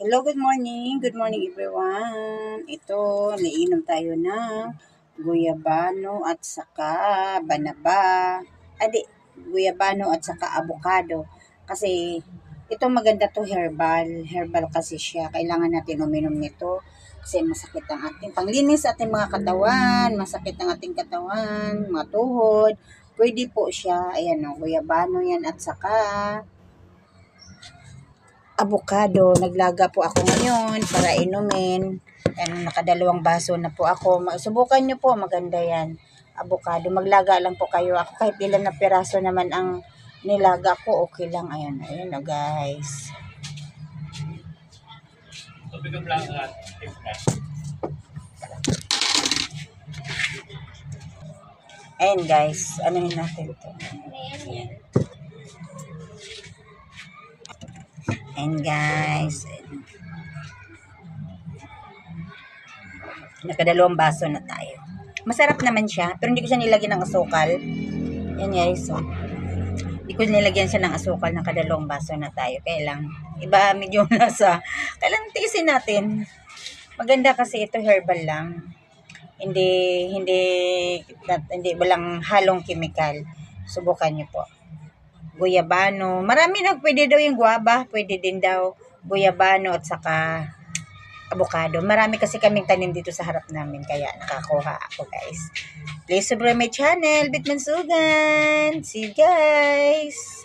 Hello, good morning. Good morning everyone. Ito, naiinom tayo ng guyabano at saka banaba. Guyabano at saka avocado. Kasi ito maganda to herbal. Herbal kasi siya. Kailangan natin uminom nito kasi masakit ang ating panglinis ating mga katawan, masakit ang ating katawan, mga tuhod. Pwede po siya. Ayan o, guyabano yan at saka avocado. Naglaga po ako ngayon para inumin. Yan, nakadalawang baso na po ako. Subukan nyo po, maganda yan. Avocado. Maglaga lang po kayo. Ako kahit ilan na piraso naman ang nilaga ko, okay lang. Ayan, ayan o guys. Ayan guys, anuhin natin ito. Ayan. Ayan guys. Nakadalawang baso na tayo. Masarap naman siya, pero hindi ko siya nilagyan ng asukal. Yan guys, so. Hindi ko nilagyan siya ng asukal, nakadalawang baso na tayo. Kaya lang, iba medyo nasa, kailangan tiisin natin. Maganda kasi ito herbal lang. Hindi walang halong chemical. Subukan niyo po. Guyabano. Marami na pwede daw yung guava, pwede din daw guyabano at saka avocado. Marami kasi kaming tanim dito sa harap namin kaya nakakuha ako guys. Please subscribe my channel, Bitman Sugan. See you guys.